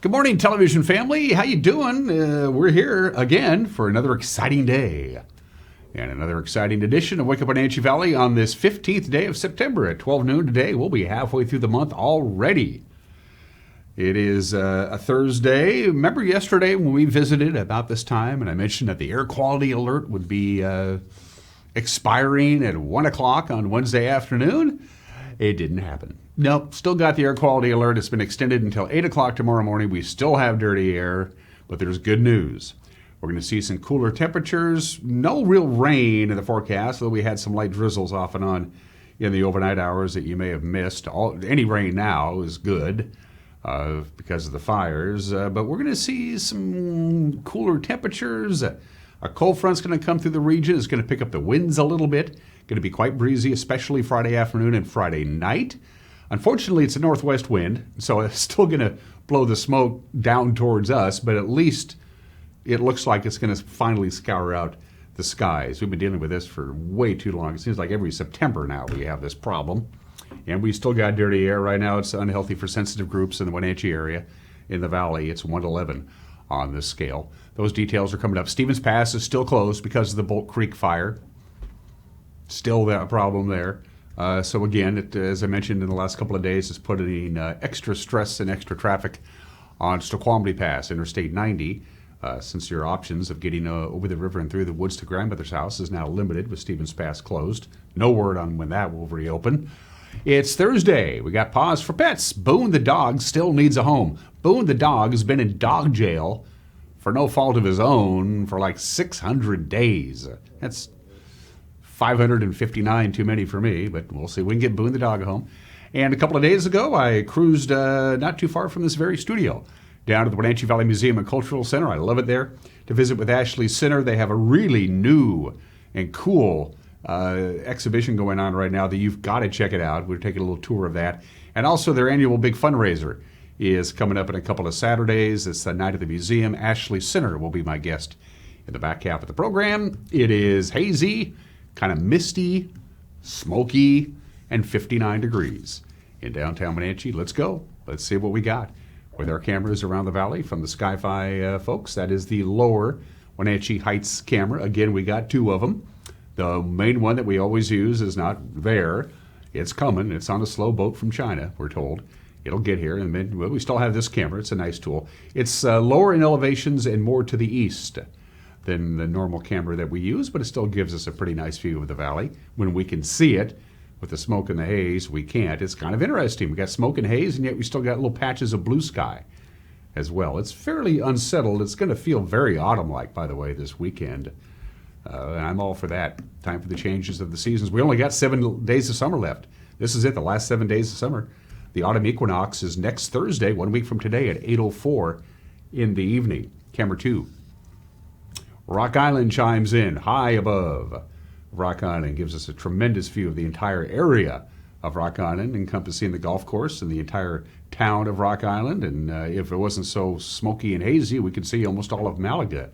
Good morning, television family. How you doing? We're here again for another exciting day and another exciting edition of Wake Up Wenatchee Valley on this 15th day of September at 12 noon today. We'll be halfway through the month already. It is a Thursday. Remember yesterday when we visited about this time and I mentioned that the air quality alert would be expiring at 1 o'clock on Wednesday afternoon? It didn't happen. Nope, still got the air quality alert. It's been extended until 8 o'clock tomorrow morning. We still have dirty air, but there's good news. We're going to see some cooler temperatures. No real rain in the forecast, though we had some light drizzles off and on in the overnight hours that you may have missed. Any rain now is good because of the fires, but we're going to see some cooler temperatures. A cold front's going to come through the region. It's going to pick up the winds a little bit. Going to be quite breezy, especially Friday afternoon and Friday night. Unfortunately, it's a northwest wind, so it's still going to blow the smoke down towards us, but at least it looks like it's going to finally scour out the skies. We've been dealing with this for way too long. It seems like every September now we have this problem, and we still got dirty air. Right now it's unhealthy for sensitive groups in the Wenatchee area. In the valley, it's 1 to 11 on this scale. Those details are coming up. Stevens Pass is still closed because of the Bolt Creek fire. Still that problem there. So again, as I mentioned in the last couple of days, it's putting extra stress and extra traffic on Snoqualmie Pass, Interstate 90, since your options of getting over the river and through the woods to grandmother's house is now limited with Stevens Pass closed. No word on when that will reopen. It's Thursday. We got Paws for Pets. Boone the dog still needs a home. Boone the dog has been in dog jail for no fault of his own for like 600 days. That's 559 too many for me, but we'll see. We can get Boone the dog home. And a couple of days ago, I cruised not too far from this very studio down to the Wenatchee Valley Museum and Cultural Center. I love it there. To visit with Ashley Sinner. They have a really new and cool exhibition going on right now that you've got to check it out. We're taking a little tour of that. And also their annual big fundraiser is coming up in a couple of Saturdays. It's the night of the museum. Ashley Sinner will be my guest in the back half of the program. It is hazy, kind of misty, smoky, and 59 degrees in downtown Wenatchee. Let's go. Let's see what we got with our cameras around the valley from the Sky-Fi folks. That is the lower Wenatchee Heights camera. Again, we got two of them. The main one that we always use is not there. It's coming. It's on a slow boat from China, we're told. It'll get here, and then we still have this camera. It's a nice tool. It's lower in elevations and more to the east than the normal camera that we use, but it still gives us a pretty nice view of the valley. When we can see it, with the smoke and the haze, we can't. It's kind of interesting. We got smoke and haze, and yet we still got little patches of blue sky as well. It's fairly unsettled. It's going to feel very autumn-like, by the way, this weekend. And I'm all for that. Time for the changes of the seasons. We only got 7 days of summer left. This is it, the last 7 days of summer. The autumn equinox is next Thursday, 1 week from today at 8:04 in the evening. Camera 2. Rock Island chimes in high above Rock Island, gives us a tremendous view of the entire area of Rock Island, encompassing the golf course and the entire town of Rock Island. And if it wasn't so smoky and hazy, we could see almost all of Malaga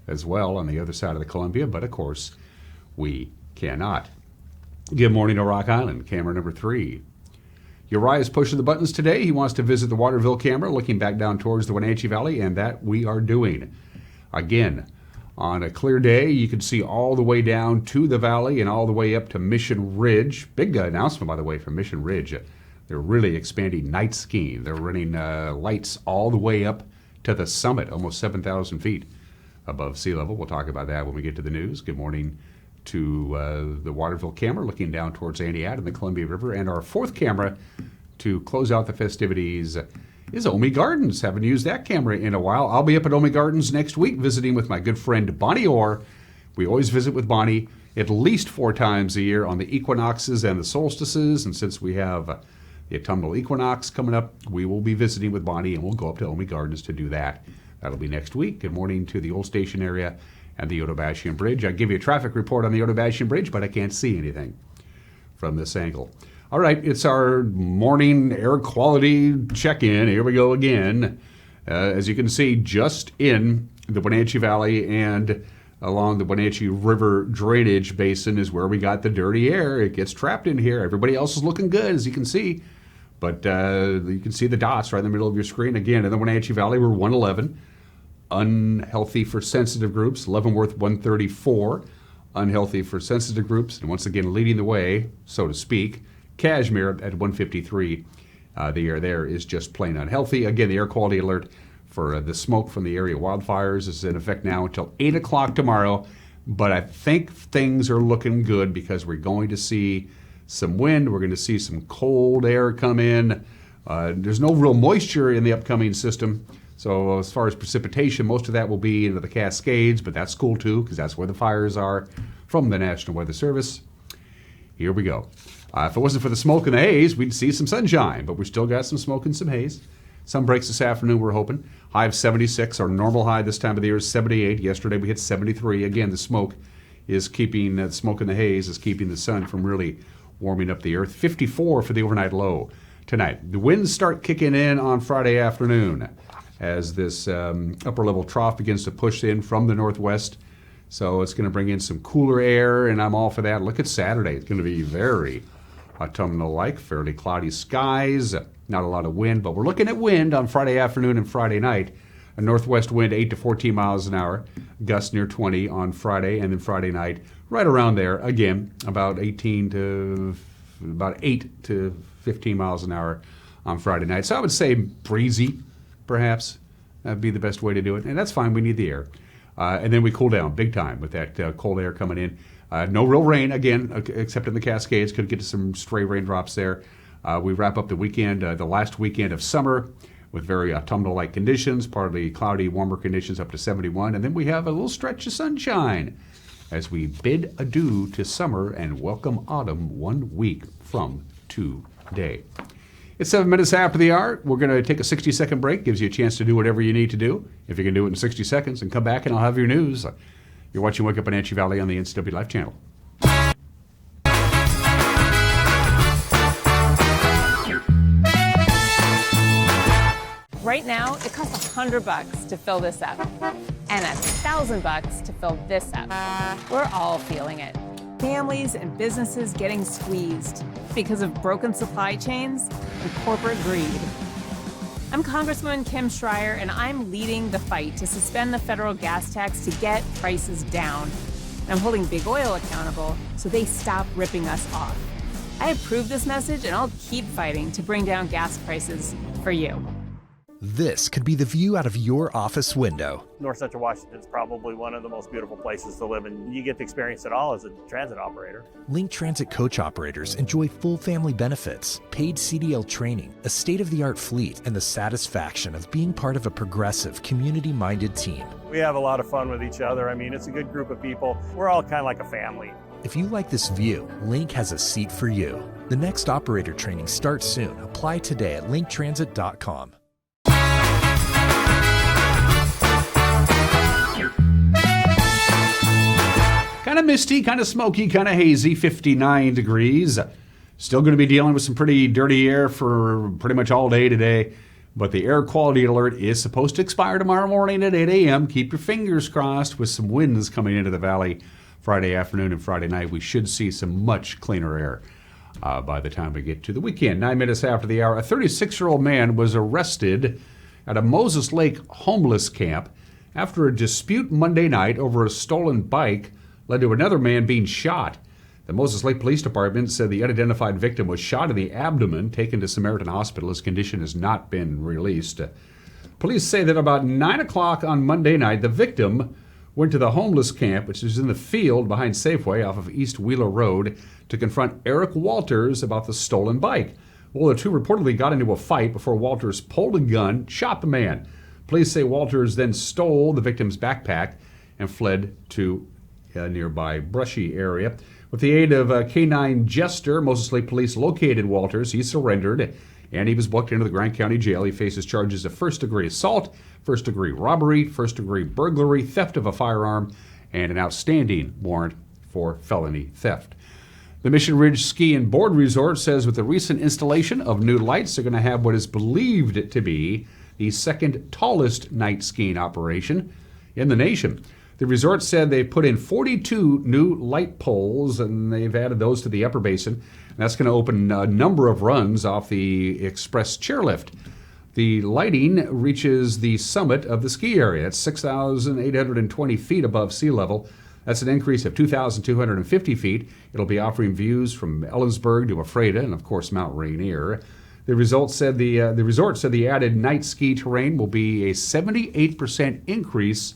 as well on the other side of the Columbia. But of course, we cannot. Good morning to Rock Island, camera number 3. Uriah is pushing the buttons today. He wants to visit the Waterville camera, looking back down towards the Wenatchee Valley, and that we are doing. Again, on a clear day, you can see all the way down to the valley and all the way up to Mission Ridge. Big announcement, by the way, from Mission Ridge. They're really expanding night skiing. They're running lights all the way up to the summit, almost 7,000 feet above sea level. We'll talk about that when we get to the news. Good morning to the Waterville camera, looking down towards Aniat and the Columbia River. And our fourth camera to close out the festivities is Omi Gardens. Haven't used that camera in a while. I'll be up at Omi Gardens next week visiting with my good friend Bonnie Orr. We always visit with Bonnie at least 4 times a year on the equinoxes and the solstices. And since we have the autumnal equinox coming up, we will be visiting with Bonnie, and we'll go up to Omi Gardens to do that. That'll be next week. Good morning to the Old Station area and the Otobashian Bridge. I'll give you a traffic report on the Otobashian Bridge, but I can't see anything from this angle. All right, it's our morning air quality check-in. Here we go again. As you can see, just in the Wenatchee Valley and along the Wenatchee River drainage basin is where we got the dirty air. It gets trapped in here. Everybody else is looking good, as you can see. But you can see the dots right in the middle of your screen. Again, in the Wenatchee Valley, we're 111. Unhealthy for sensitive groups, Leavenworth 134. Unhealthy for sensitive groups. And once again, leading the way, so to speak, Cashmere at 153. The air there is just plain unhealthy. Again, the air quality alert for the smoke from the area wildfires is in effect now until 8 o'clock tomorrow. But I think things are looking good because we're going to see some wind. We're going to see some cold air come in. There's no real moisture in the upcoming system. So as far as precipitation, most of that will be into the Cascades, but that's cool too because that's where the fires are from the National Weather Service. Here we go. If it wasn't for the smoke and the haze, we'd see some sunshine, but we still got some smoke and some haze. Sun breaks this afternoon, we're hoping. High of 76. Our normal high this time of the year is 78. Yesterday we hit 73. Again, the smoke is keeping, the smoke and the haze is keeping the sun from really warming up the earth. 54 for the overnight low tonight. The winds start kicking in on Friday afternoon as this upper level trough begins to push in from the northwest. So it's going to bring in some cooler air, and I'm all for that. Look at Saturday. It's going to be very autumnal-like, fairly cloudy skies, not a lot of wind, but we're looking at wind on Friday afternoon and Friday night. A northwest wind 8 to 14 miles an hour, gusts near 20 on Friday, and then Friday night right around there, again, about 8 to 15 miles an hour on Friday night. So I would say breezy, perhaps. That'd be the best way to do it, and that's fine. We need the air. And then we cool down big time with that cold air coming in. No real rain, again, except in the Cascades. Could get to some stray raindrops there. We wrap up the weekend, the last weekend of summer, with very autumnal-like conditions, partly cloudy, warmer conditions up to 71. And then we have a little stretch of sunshine as we bid adieu to summer and welcome autumn 1 week from today. It's 7 minutes after the hour. We're going to take a 60-second break. Gives you a chance to do whatever you need to do. If you can do it in 60 seconds, and come back and I'll have your news. You're watching Wake Up Wenatchee Valley on the NCW Life channel. Right now, it costs $100 to fill this up, and $1,000 to fill this up. We're all feeling it. Families and businesses getting squeezed because of broken supply chains and corporate greed. I'm Congresswoman Kim Schreier, and I'm leading the fight to suspend the federal gas tax to get prices down. I'm holding big oil accountable so they stop ripping us off. I approve this message, and I'll keep fighting to bring down gas prices for you. This could be the view out of your office window. North Central Washington is probably one of the most beautiful places to live, and you get to experience it all as a transit operator. Link Transit coach operators enjoy full family benefits, paid CDL training, a state-of-the-art fleet, and the satisfaction of being part of a progressive, community-minded team. We have a lot of fun with each other. I mean, it's a good group of people. We're all kind of like a family. If you like this view, Link has a seat for you. The next operator training starts soon. Apply today at linktransit.com. Kind of misty, kind of smoky, kind of hazy, 59 degrees. Still going to be dealing with some pretty dirty air for pretty much all day today. But the air quality alert is supposed to expire tomorrow morning at 8 a.m. Keep your fingers crossed with some winds coming into the valley Friday afternoon and Friday night. We should see some much cleaner air by the time we get to the weekend. 9 minutes after the hour, a 36-year-old man was arrested at a Moses Lake homeless camp after a dispute Monday night over a stolen bike led to another man being shot. The Moses Lake Police Department said the unidentified victim was shot in the abdomen, taken to Samaritan Hospital. His condition has not been released. Police say that about 9 o'clock on Monday night, the victim went to the homeless camp, which is in the field behind Safeway off of East Wheeler Road, to confront Eric Walters about the stolen bike. Well, the two reportedly got into a fight before Walters pulled a gun, shot the man. Police say Walters then stole the victim's backpack and fled to a nearby brushy area. With the aid of K-9 Jester, Moses Lake Police located Walters. He surrendered, and he was booked into the Grant County Jail. He faces charges of first-degree assault, first-degree robbery, first-degree burglary, theft of a firearm, and an outstanding warrant for felony theft. The Mission Ridge Ski and Board Resort says with the recent installation of new lights, they're going to have what is believed to be the second tallest night skiing operation in the nation. The resort said they put in 42 new light poles, and they've added those to the upper basin. And that's going to open a number of runs off the express chairlift. The lighting reaches the summit of the ski area. It's 6,820 feet above sea level. That's an increase of 2,250 feet. It'll be offering views from Ellensburg to Ephrata and, of course, Mount Rainier. The resort said the added night ski terrain will be a 78% increase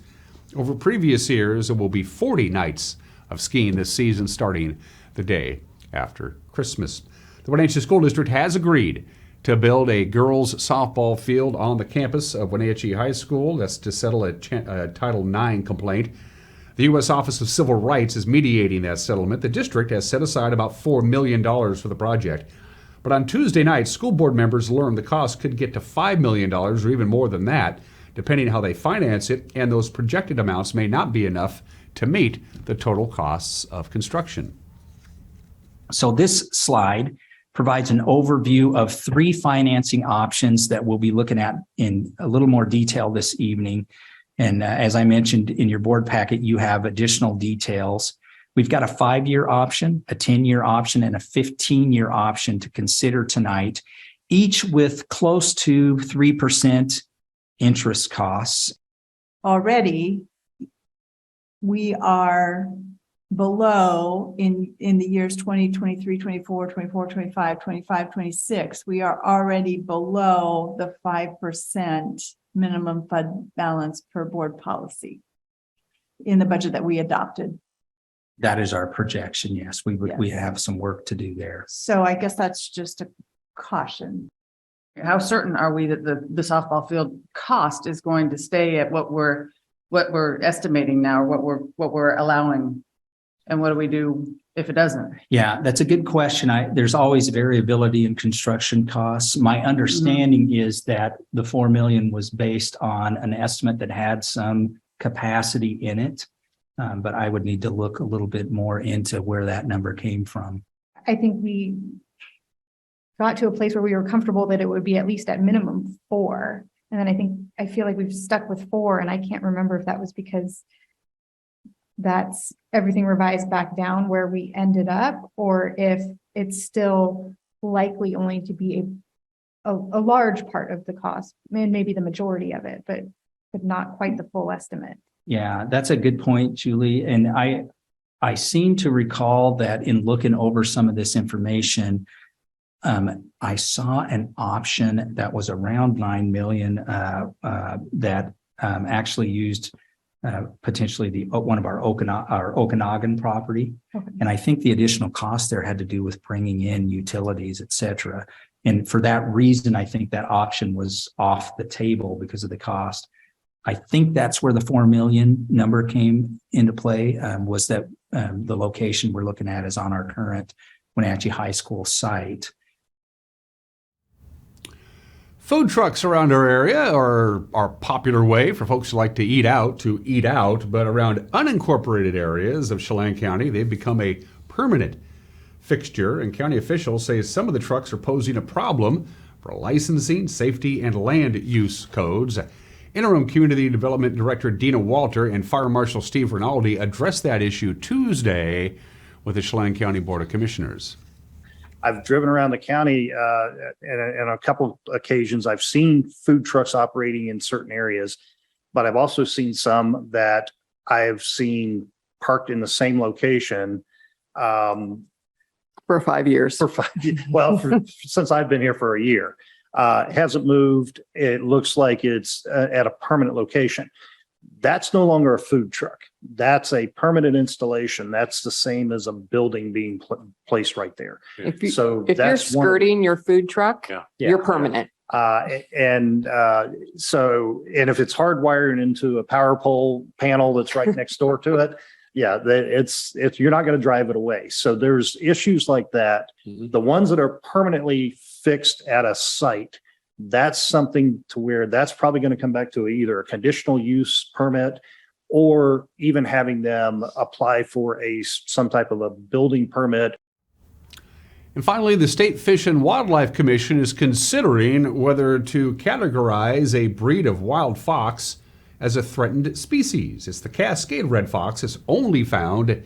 over previous years. It will be 40 nights of skiing this season, starting the day after Christmas. The Wenatchee School District has agreed to build a girls' softball field on the campus of Wenatchee High School. That's to settle a Title IX complaint. The U.S. Office of Civil Rights is mediating that settlement. The district has set aside about $4 million for the project. But on Tuesday night, school board members learned the cost could get to $5 million or even more than that, depending how they finance it, and those projected amounts may not be enough to meet the total costs of construction. So this slide provides an overview of 3 financing options that we'll be looking at in a little more detail this evening. And as I mentioned in your board packet, you have additional details. We've got a 5-year option, a 10-year option, and a 15-year option to consider tonight, each with close to 3% interest costs. Already, we are below in the years 2023, 24, 24, 25, 25, 26. We are already below the 5% minimum fund balance per board policy in the budget that we adopted. That is our projection. Yes, we have some work to do there. So I guess that's just a caution. How certain are we that the softball field cost is going to stay at what we're estimating now, or what we're allowing, and what do we do if it doesn't? Yeah, that's a good question. There's always variability in construction costs. My understanding is that the $4 million was based on an estimate that had some capacity in it, but I would need to look a little bit more into where that number came from. I think we got to a place where we were comfortable that it would be at least at minimum 4. And then I feel like we've stuck with 4, and I can't remember if that was because that's everything revised back down where we ended up, or if it's still likely only to be a large part of the cost, and maybe the majority of it, but not quite the full estimate. Yeah, that's a good point, Julie. And I seem to recall that in looking over some of this information, I saw an option that was around $9 million that actually used potentially one of our Okanagan property. Okay. And I think the additional cost there had to do with bringing in utilities, et cetera. And for that reason, I think that option was off the table because of the cost. I think that's where the $4 million number came into play, was that the location we're looking at is on our current Wenatchee High School site. Food trucks around our area are a popular way for folks who like to eat out, but around unincorporated areas of Chelan County, they've become a permanent fixture, and county officials say some of the trucks are posing a problem for licensing, safety, and land use codes. Interim Community Development Director Dina Walter and Fire Marshal Steve Rinaldi addressed that issue Tuesday with the Chelan County Board of Commissioners. I've driven around the county and a couple of occasions. I've seen food trucks operating in certain areas, but I've also seen some that I've seen parked in the same location For 5 years. Since I've been here for a year. Hasn't moved. It looks like it's at a permanent location. That's no longer a food truck. That's a permanent installation. That's the same as a building being placed right there. If you're that's skirting your food truck, you're permanent. And if it's hardwired into a power pole panel that's right next door to it, it's you're not going to drive it away. So there's issues like that. Mm-hmm. The ones that are permanently fixed at a site, that's something to where that's probably going to come back to either a conditional use permit or even having them apply for some type of a building permit. And finally, the State Fish and Wildlife Commission is considering whether to categorize a breed of wild fox as a threatened species. It's the Cascade Red Fox. It's only found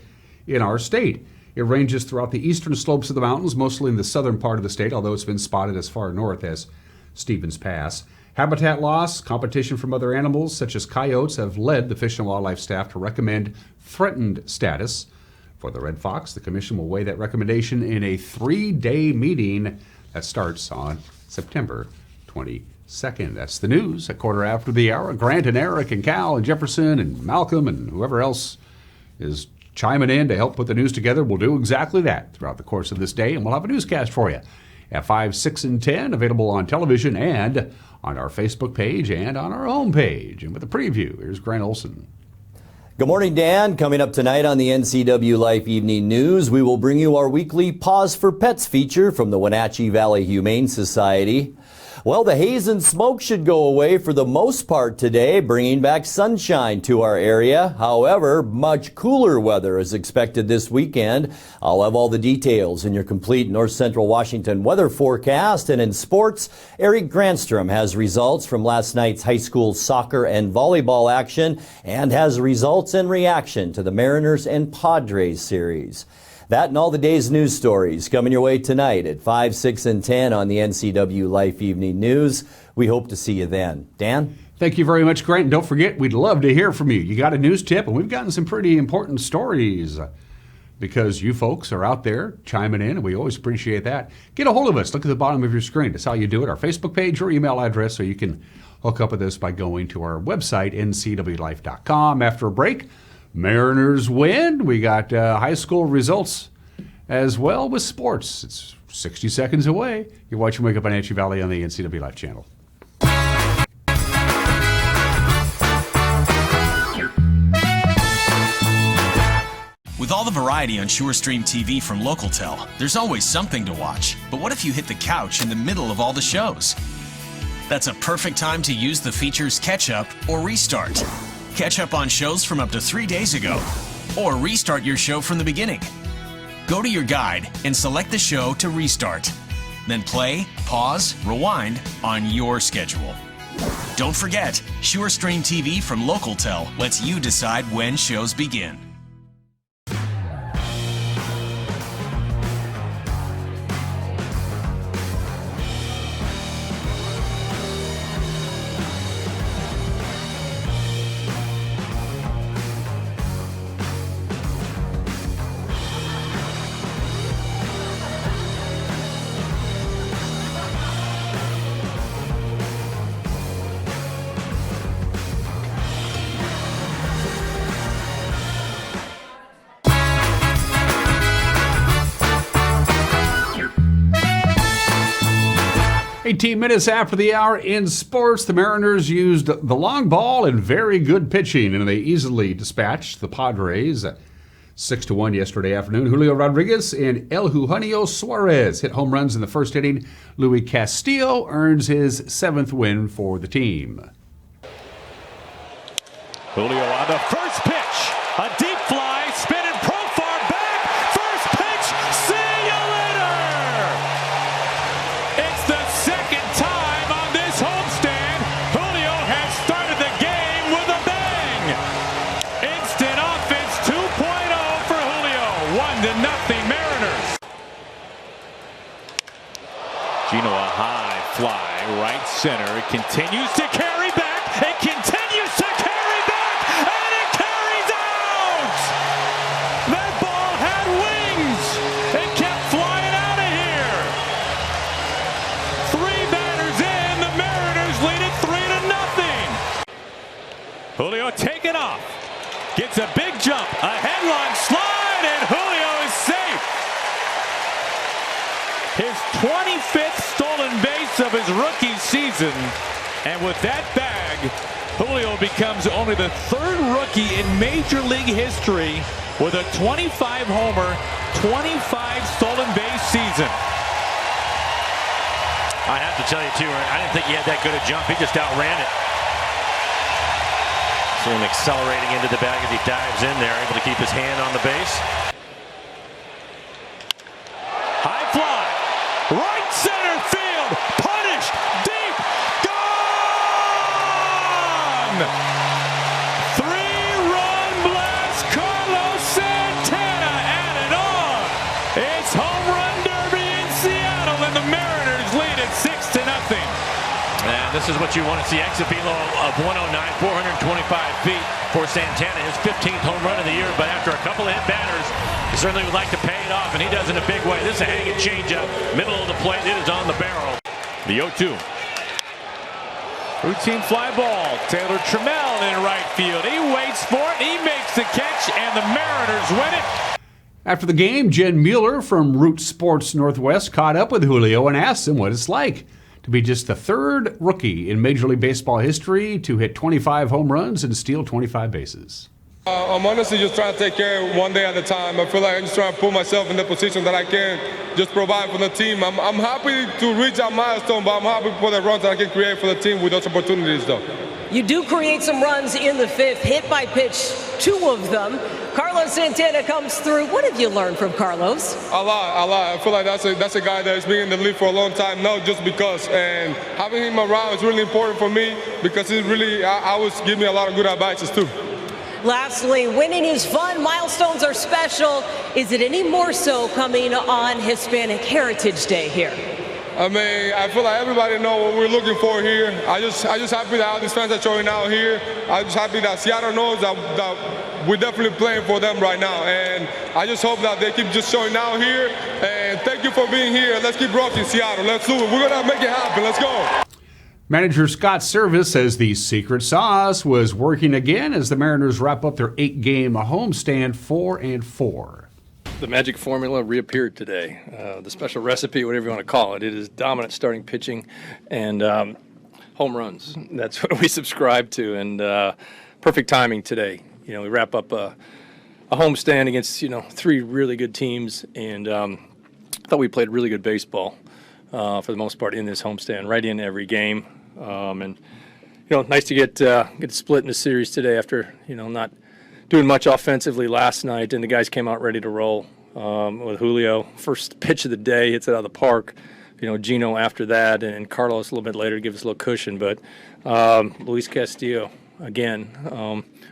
in our state. It ranges throughout the eastern slopes of the mountains, mostly in the southern part of the state, although it's been spotted as far north as Stevens Pass. Habitat loss, competition from other animals such as coyotes have led the Fish and Wildlife staff to recommend threatened status for the red fox. The commission will weigh that recommendation in a 3-day meeting that starts on September 22nd. That's the news at quarter after the hour. Grant and Eric and Cal and Jefferson and Malcolm and whoever else is chiming in to help put the news together will do exactly that throughout the course of this day, and we'll have a newscast for you at 5, 6, and 10, available on television and on our Facebook page and on our home page. And with a preview, here's Grant Olson. Good morning, Dan. Coming up tonight on the NCW Life Evening News, we will bring you our weekly Paws for Pets feature from the Wenatchee Valley Humane Society. Well, the haze and smoke should go away for the most part today, bringing back sunshine to our area. However, much cooler weather is expected this weekend. I'll have all the details in your complete North Central Washington weather forecast. And in sports, Eric Granstrom has results from last night's high school soccer and volleyball action and has results and reaction to the Mariners and Padres series. That and all the day's news stories coming your way tonight at 5, 6, and 10 on the NCW Life Evening News. We hope to see you then. Dan? Thank you very much, Grant. And don't forget, we'd love to hear from you. You got a news tip, and we've gotten some pretty important stories because you folks are out there chiming in, and we always appreciate that. Get a hold of us. Look at the bottom of your screen. That's how you do it. Our Facebook page or email address, so you can hook up with us by going to our website, ncwlife.com. After a break, Mariners win. We got high school results as well with sports. It's 60 seconds away. You're watching Wake Up Wenatchee Valley on the NCW Life channel. With all the variety on SureStream TV from Localtel, there's always something to watch. But what if you hit the couch in the middle of all the shows? That's a perfect time to use the features Catch Up or Restart. Catch up on shows from up to 3 days ago, or restart your show from the beginning. Go to your guide and select the show to restart. Then play, pause, rewind on your schedule. Don't forget, SureStream TV from Localtel lets you decide when shows begin. Minutes after the hour in sports, the Mariners used the long ball and very good pitching, and they easily dispatched the Padres 6-1 yesterday afternoon. Julio Rodriguez and El Eugenio Suarez hit home runs in the first inning. Luis Castillo earns his 7th win for the team. Julio on the first pitch, a deep fly, spinning profile back, first pitch, see you later! It's the second time on this homestand Julio has started the game with a bang. Instant offense 2.0 for Julio, 1-0 Mariners. Gino, a high fly, right center, it continues to carry back, it continues to carry back, and it carries out! That ball had wings, it kept flying out of here. 3 batters in, the Mariners lead it 3-0. Julio taking off, gets a big jump, a headlong slide, and Julio is safe. His 25th stolen base of his rookie season, and with that bag, Julio becomes only the 3rd rookie in Major League history with a 25-homer, 25 stolen base season. I have to tell you, too, I didn't think he had that good a jump. He just outran it. See him accelerating into the bag as he dives in there, able to keep his hand on the base. High fly, right center field, punished, deep, gone! and this is what you want to see. Exit velo of 109, 425 feet for Santana, his 15th home run of the year. But after a couple of hit batters, he certainly would like to pay it off, and he does in a big way. This is a hanging changeup, middle of the plate. It is on the barrel. The 0-2. Routine fly ball. Taylor Trammell in right field. He waits for it. He makes the catch, and the Mariners win it. After the game, Jen Mueller from Root Sports Northwest caught up with Julio and asked him what it's like to be just the third rookie in Major League Baseball history to hit 25 home runs and steal 25 bases. I'm honestly just trying to take care one day at a time. I feel like I'm just trying to put myself in the position that I can just provide for the team. I'm happy to reach that milestone, but I'm happy for the runs that I can create for the team with those opportunities, though. You do create some runs in the fifth, hit by pitch, 2 of them. Carlos Santana comes through. What have you learned from Carlos? A lot. I feel like that's a guy that's been in the league for a long time now, just because. And having him around is really important for me because it really always gives me a lot of good advices too. Lastly, winning is fun. Milestones are special. Is it any more so coming on Hispanic Heritage Day here? I mean, I feel like everybody knows what we're looking for here. I just happy that all these fans are showing out here. I'm just happy that Seattle knows that we're definitely playing for them right now. And I just hope that they keep just showing out here. And thank you for being here. Let's keep rocking Seattle. Let's do it. We're going to make it happen. Let's go. Manager Scott Service says the secret sauce was working again as the Mariners wrap up their 8-game homestand 4-4. The magic formula reappeared today. The special recipe, whatever you want to call it, it is dominant starting pitching and home runs. That's what we subscribe to, and perfect timing today. You know, we wrap up a homestand against 3 really good teams, and I thought we played really good baseball for the most part in this homestand, right in every game. And nice to get split in the series today after not doing much offensively last night, and the guys came out ready to roll with Julio. First pitch of the day, hits it out of the park. Gino after that, and Carlos a little bit later to give us a little cushion. But Luis Castillo, again,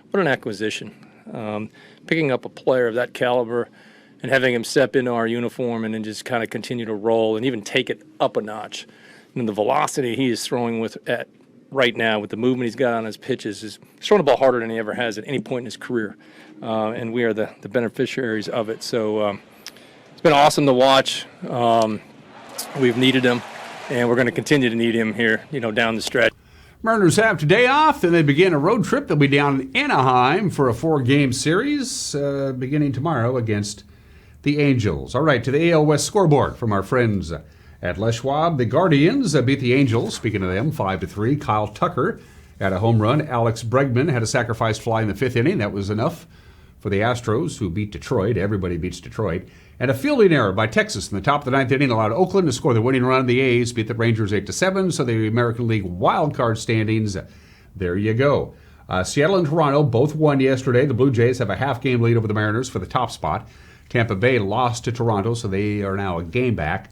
what an acquisition. Picking up a player of that caliber and having him step into our uniform and then just kind of continue to roll and even take it up a notch. And the velocity he is throwing at right now with the movement he's got on his pitches is throwing the ball harder than he ever has at any point in his career. And we are the beneficiaries of it. So it's been awesome to watch. We've needed him, and we're going to continue to need him here, down the stretch. Mariners have today off, and they begin a road trip. They'll be down in Anaheim for a 4-game series beginning tomorrow against the Angels. All right, to the AL West scoreboard from our friends at Les Schwab. The Guardians beat the Angels, speaking of them, 5-3. Kyle Tucker had a home run. Alex Bregman had a sacrifice fly in the 5th inning. That was enough for the Astros, who beat Detroit. Everybody beats Detroit. And a fielding error by Texas in the top of the 9th inning allowed Oakland to score the winning run. The A's beat the Rangers 8-7, so the American League wildcard standings, there you go. Seattle and Toronto both won yesterday. The Blue Jays have a half-game lead over the Mariners for the top spot. Tampa Bay lost to Toronto, so they are now a game back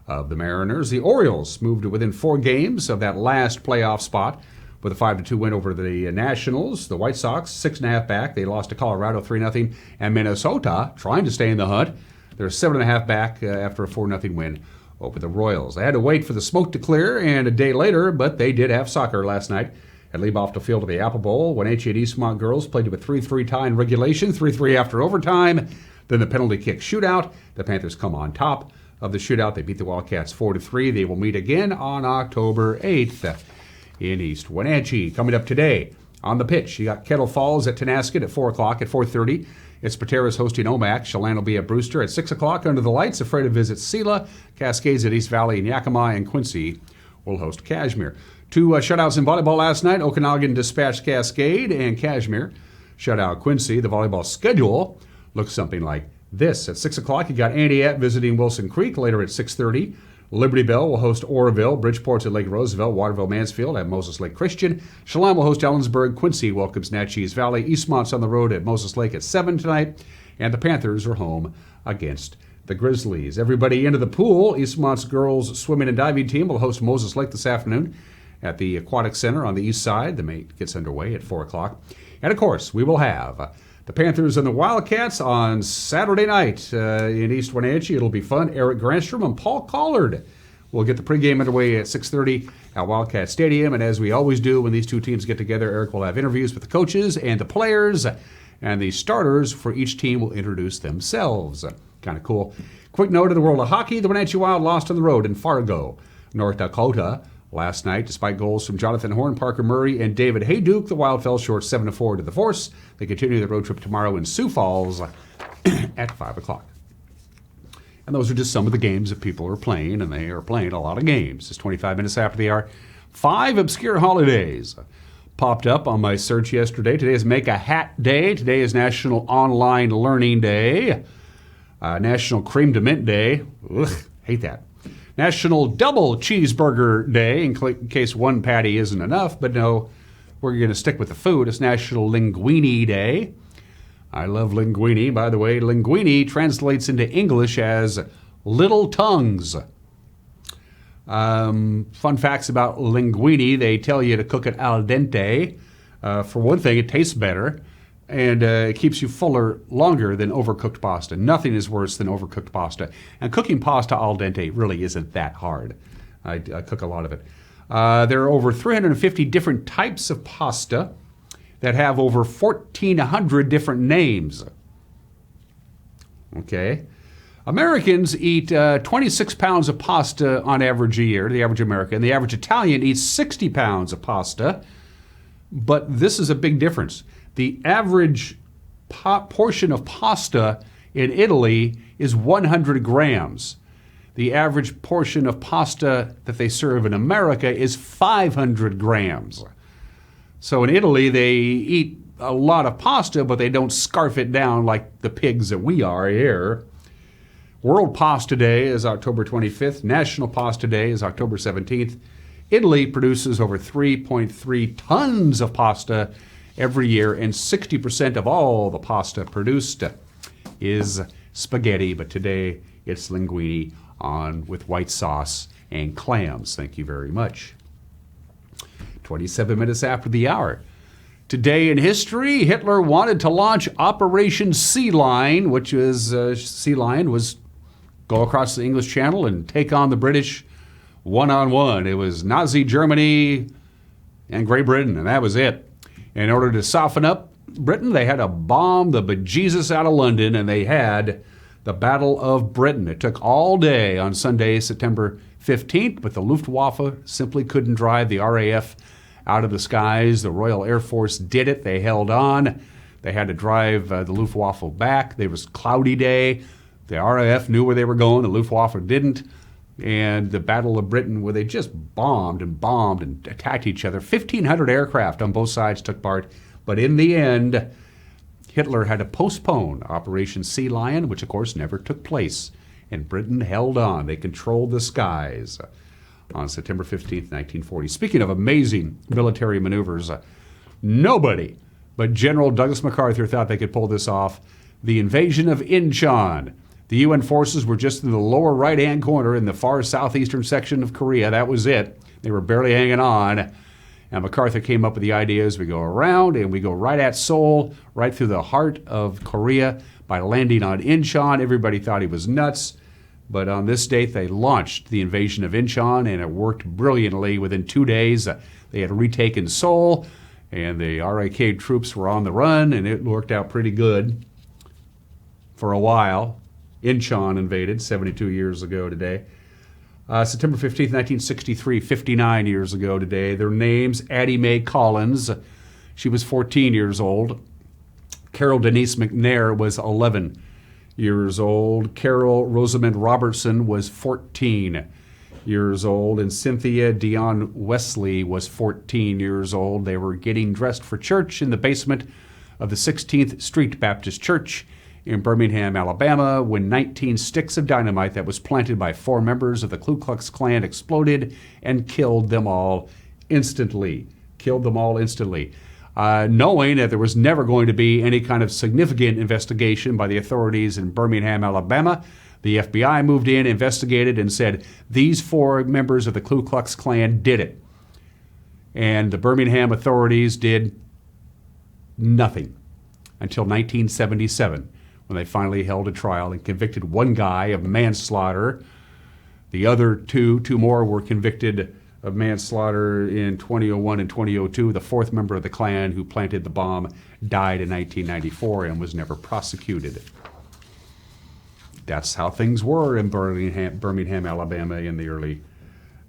of the Mariners. The Orioles moved to within 4 games of that last playoff spot with a 5-2 win over the Nationals. The White Sox, 6.5 back. They lost to Colorado 3-0. And Minnesota, trying to stay in the hunt, they're 7.5 back after a 4-0 win over the Royals. They had to wait for the smoke to clear, and a day later, but they did have soccer last night at Leibofte Field of the Apple Bowl. Wenatchee and Eastmont girls played to a 3-3 tie in regulation, 3-3 after overtime. Then the penalty kick shootout. The Panthers come on top of the shootout. They beat the Wildcats 4-3. They will meet again on October 8th in East Wenatchee. Coming up today on the pitch, you got Kettle Falls at Tenasket at 4 o'clock. At 4:30, it's Pateras hosting Omak. Chelan will be at Brewster at 6 o'clock under the lights. Afraid to visit Sela. Cascades at East Valley and Yakima, and Quincy will host Kashmir. 2 shutouts in volleyball last night. Okanagan dispatched Cascade, and Kashmir shut out Quincy. The volleyball schedule looks something like this. At 6 o'clock, you got Antioch visiting Wilson Creek. Later at 6:30, Liberty Bell will host Oroville. Bridgeport's at Lake Roosevelt. Waterville Mansfield at Moses Lake Christian. Chelan will host Ellensburg. Quincy welcomes Natchez Valley. Eastmont's on the road at Moses Lake at 7 tonight. And the Panthers are home against the Grizzlies. Everybody into the pool. Eastmont's girls swimming and diving team will host Moses Lake this afternoon at the Aquatic Center on the east side. The meet gets underway at 4 o'clock. And, of course, we will have the Panthers and the Wildcats on Saturday night in East Wenatchee. It'll be fun. Eric Granstrom and Paul Collard We'll get the pregame underway at 6:30 at Wildcat Stadium. And as we always do when these two teams get together, Eric will have interviews with the coaches and the players. And the starters for each team will introduce themselves. Kind of cool. Quick note in the world of hockey. The Wenatchee Wild lost on the road in Fargo, North Dakota last night. Despite goals from Jonathan Horn, Parker Murray, and David Hayduke, the Wild fell short 7-4 to the Force. They continue the road trip tomorrow in Sioux Falls at 5 o'clock. And those are just some of the games that people are playing, and they are playing a lot of games. It's 25 minutes after the hour. 5 obscure holidays popped up on my search yesterday. Today is Make a Hat Day. Today is National Online Learning Day. National Cream de Mint Day. Ugh, hate that. National Double Cheeseburger Day, in case one patty isn't enough. But no, we're going to stick with the food. It's National Linguine Day. I love linguine. By the way, linguine translates into English as little tongues. Fun facts about linguine. They tell you to cook it al dente. For one thing, it tastes better, and it keeps you fuller longer than overcooked pasta. Nothing is worse than overcooked pasta. And cooking pasta al dente really isn't that hard. I cook a lot of it. There are over 350 different types of pasta that have over 1,400 different names. Okay. Americans eat 26 pounds of pasta on average a year, the average American. The average Italian eats 60 pounds of pasta. But this is a big difference. The average portion of pasta in Italy is 100 grams. The average portion of pasta that they serve in America is 500 grams. So in Italy, they eat a lot of pasta, but they don't scarf it down like the pigs that we are here. World Pasta Day is October 25th. National Pasta Day is October 17th. Italy produces over 3.3 tons of pasta every year, and 60% of all the pasta produced is spaghetti, but today it's linguine with white sauce and clams. Thank you very much. 27 minutes after the hour. Today in history, Hitler wanted to launch Operation Sea Lion, which is Sea Lion was go across the English Channel and take on the British one-on-one. It was Nazi Germany and Great Britain, and that was it. In order to soften up Britain, they had to bomb the bejesus out of London, and they had the Battle of Britain. It took all day on Sunday, September 15th, but the Luftwaffe simply couldn't drive the RAF out of the skies. The Royal Air Force did it. They held on. They had to drive the Luftwaffe back. It was a cloudy day. The RAF knew where they were going. The Luftwaffe didn't. And the Battle of Britain, where they just bombed and attacked each other. 1,500 aircraft on both sides took part. But in the end, Hitler had to postpone Operation Sea Lion, which of course never took place. And Britain held on. They controlled the skies on September 15th, 1940. Speaking of amazing military maneuvers, nobody but General Douglas MacArthur thought they could pull this off. The invasion of Incheon. The UN forces were just in the lower right-hand corner in the far southeastern section of Korea. That was it. They were barely hanging on. And MacArthur came up with the ideas. We go around and we go right at Seoul, right through the heart of Korea by landing on Incheon. Everybody thought he was nuts. But on this date, they launched the invasion of Incheon, and it worked brilliantly. Within 2 days, they had retaken Seoul, and the RIK troops were on the run, and it worked out pretty good for a while. Incheon invaded 72 years ago today. September 15th, 1963, 59 years ago today. Their names, Addie Mae Collins. She was 14 years old. Carol Denise McNair was 11 years old. Carol Rosamond Robertson was 14 years old. And Cynthia Dion Wesley was 14 years old. They were getting dressed for church in the basement of the 16th Street Baptist Church in Birmingham, Alabama, when 19 sticks of dynamite that was planted by 4 members of the Ku Klux Klan exploded and killed them all instantly. Knowing that there was never going to be any kind of significant investigation by the authorities in Birmingham, Alabama, the FBI moved in, investigated, and said these 4 members of the Ku Klux Klan did it. And the Birmingham authorities did nothing until 1977. When they finally held a trial and convicted one guy of manslaughter. The other two more were convicted of manslaughter in 2001 and 2002. The fourth member of the Klan who planted the bomb died in 1994 and was never prosecuted. That's how things were in Birmingham, Alabama in the early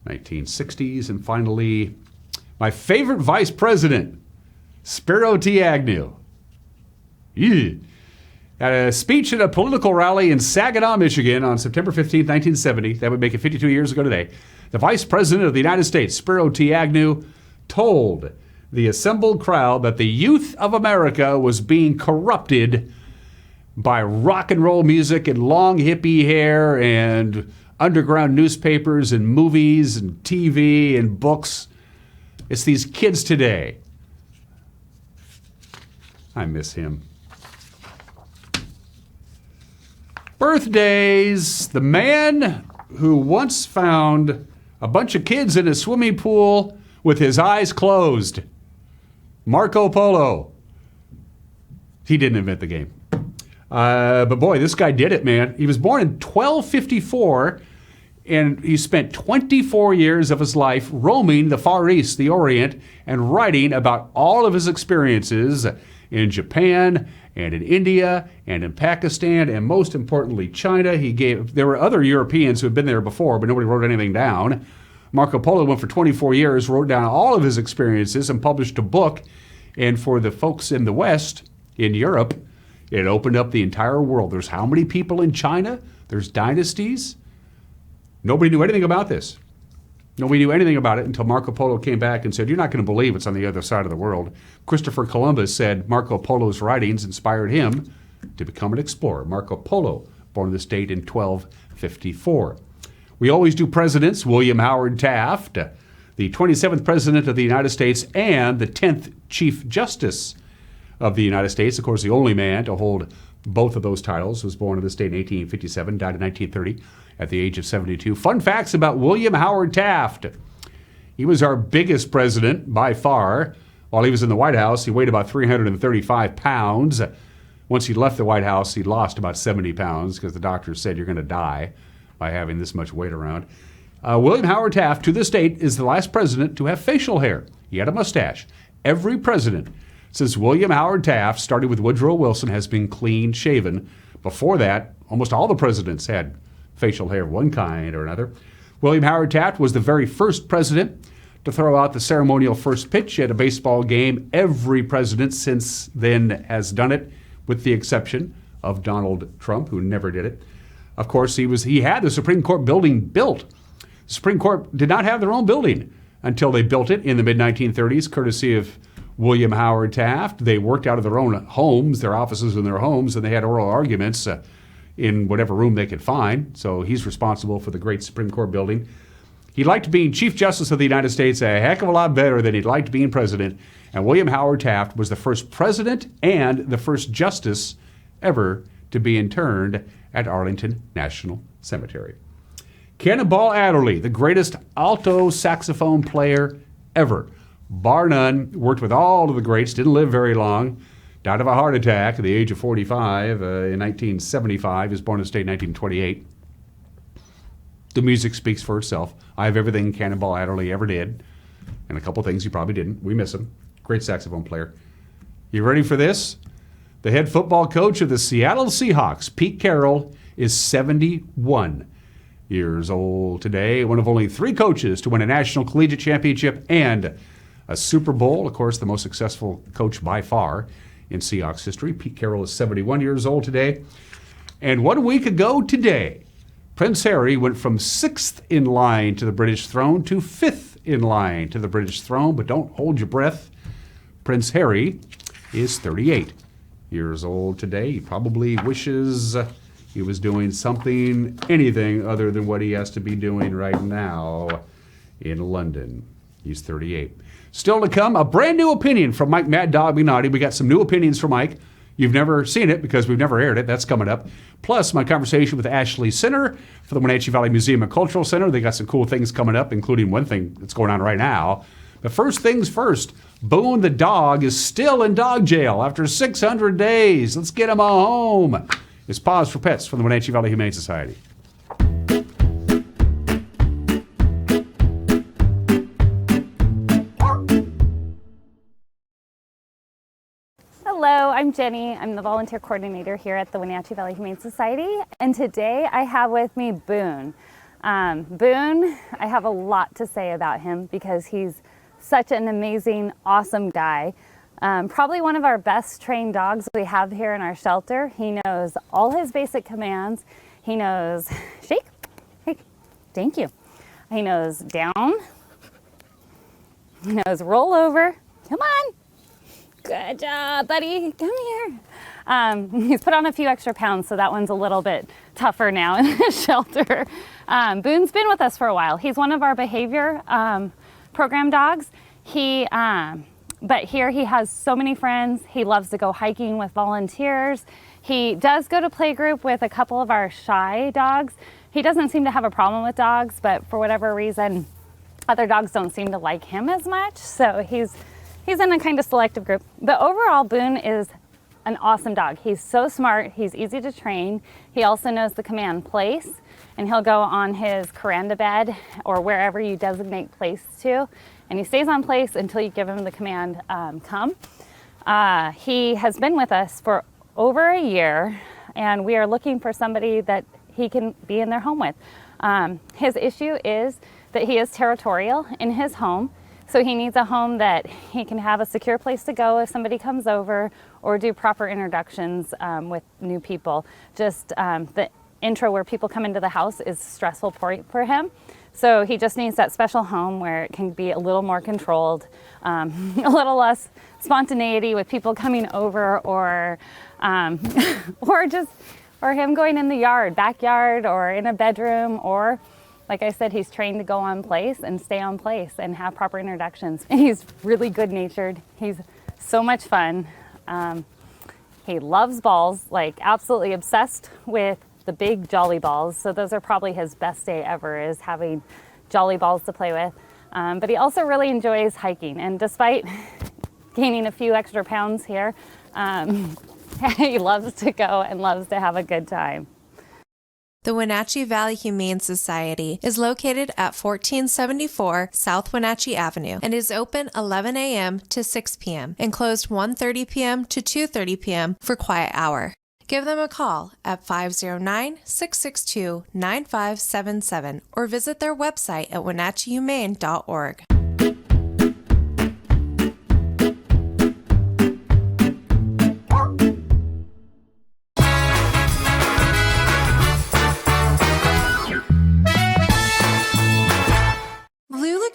1960s. And finally, my favorite vice president, Spiro T. Agnew. At a speech at a political rally in Saginaw, Michigan on September 15, 1970, that would make it 52 years ago today, the Vice President of the United States, Spiro T. Agnew, told the assembled crowd that the youth of America was being corrupted by rock and roll music and long hippie hair and underground newspapers and movies and TV and books. It's these kids today. I miss him. Birthdays. The man who once found a bunch of kids in a swimming pool with his eyes closed. Marco Polo. He didn't invent the game. But boy, this guy did it, man. He was born in 1254, and he spent 24 years of his life roaming the Far East, the Orient, and writing about all of his experiences in Japan and in India and in Pakistan and most importantly China. There were other Europeans who had been there before, but nobody wrote anything down. Marco Polo went for 24 years, wrote down all of his experiences and published a book. And for the folks in the West, in Europe, it opened up the entire world. There's how many people in China? There's dynasties. Nobody knew anything about this. Nobody knew anything about it until Marco Polo came back and said, you're not going to believe what's on the other side of the world. Christopher Columbus said Marco Polo's writings inspired him to become an explorer. Marco Polo, born in this date in 1254. We always do presidents. William Howard Taft, the 27th President of the United States and the 10th Chief Justice of the United States. Of course, the only man to hold both of those titles, was born in this date in 1857, died in 1930 at the age of 72. Fun facts about William Howard Taft. He was our biggest president by far. While he was in the White House, he weighed about 335 pounds. Once he left the White House, he lost about 70 pounds because the doctors said you're going to die by having this much weight around. William Howard Taft, to this date, is the last president to have facial hair. He had a mustache. Every president since William Howard Taft, started with Woodrow Wilson, has been clean shaven. Before that, almost all the presidents had facial hair of one kind or another. William Howard Taft was the very first president to throw out the ceremonial first pitch at a baseball game. Every president since then has done it, with the exception of Donald Trump, who never did it. Of course, he had the Supreme Court building built. The Supreme Court did not have their own building until they built it in the mid-1930s, courtesy of William Howard Taft. They worked out of their own homes, their offices in their homes, and they had oral arguments in whatever room they could find. So he's responsible for the great Supreme Court building. He liked being Chief Justice of the United States a heck of a lot better than he liked being president. And William Howard Taft was the first president and the first justice ever to be interned at Arlington National Cemetery. Cannonball Adderley, the greatest alto saxophone player ever, bar none, worked with all of the greats, didn't live very long, died of a heart attack at the age of 45 in 1975. He was born in the state in 1928. The music speaks for itself. I have everything Cannonball Adderley ever did, and a couple things he probably didn't. We miss him. Great saxophone player. You ready for this? The head football coach of the Seattle Seahawks, Pete Carroll, is 71 years old today. One of only 3 coaches to win a national collegiate championship and a Super Bowl. Of course, the most successful coach by far in Seahawks history. Pete Carroll is 71 years old today. And 1 week ago today, Prince Harry went from 6th in line to the British throne to 5th in line to the British throne. But don't hold your breath. Prince Harry is 38 years old today. He probably wishes he was doing something, anything other than what he has to be doing right now in London. He's 38. Still to come, a brand new opinion from Mike Mad Dog Minotti. We got some new opinions from Mike. You've never seen it because we've never aired it. That's coming up. Plus, my conversation with Ashley Sinner for the Wenatchee Valley Museum and Cultural Center. They got some cool things coming up, including one thing that's going on right now. But first things first, Boone the dog is still in dog jail after 600 days. Let's get him home. It's Paws for Pets from the Wenatchee Valley Humane Society. Hello, I'm Jenny. I'm the volunteer coordinator here at the Wenatchee Valley Humane Society, and today I have with me Boone. Boone, I have a lot to say about him because he's such an amazing, awesome guy. Probably one of our best trained dogs we have here in our shelter. He knows all his basic commands. He knows shake, hey, thank you. He knows down. He knows roll over. Come on. Good job, buddy. Come here. He's put on a few extra pounds, so that one's a little bit tougher now in the shelter. Boone's been with us for a while. He's one of our behavior program dogs. But here he has so many friends. He loves to go hiking with volunteers. He does go to playgroup with a couple of our shy dogs. He doesn't seem to have a problem with dogs, but for whatever reason, other dogs don't seem to like him as much. So he's in a kind of selective group. But overall, Boone is an awesome dog. He's so smart. He's easy to train. He also knows the command place, and he'll go on his veranda bed or wherever you designate place to, and he stays on place until you give him the command, come. He has been with us for over a year, and we are looking for somebody that he can be in their home with. His issue is that he is territorial in his home. So he needs a home that he can have a secure place to go if somebody comes over, or do proper introductions with new people. Just the intro where people come into the house is stressful for him. So he just needs that special home where it can be a little more controlled, a little less spontaneity with people coming over, or or him going in the yard, backyard, or in a bedroom, or like I said, he's trained to go on place and stay on place and have proper introductions. He's really good-natured. He's so much fun. He loves balls, like absolutely obsessed with the big jolly balls. So those are probably his best day ever, is having jolly balls to play with. But he also really enjoys hiking. And despite gaining a few extra pounds here, he loves to go and loves to have a good time. The Wenatchee Valley Humane Society is located at 1474 South Wenatchee Avenue and is open 11 a.m. to 6 p.m. and closed 1:30 p.m. to 2:30 p.m. for quiet hour. Give them a call at 509-662-9577 or visit their website at wenatcheehumane.org.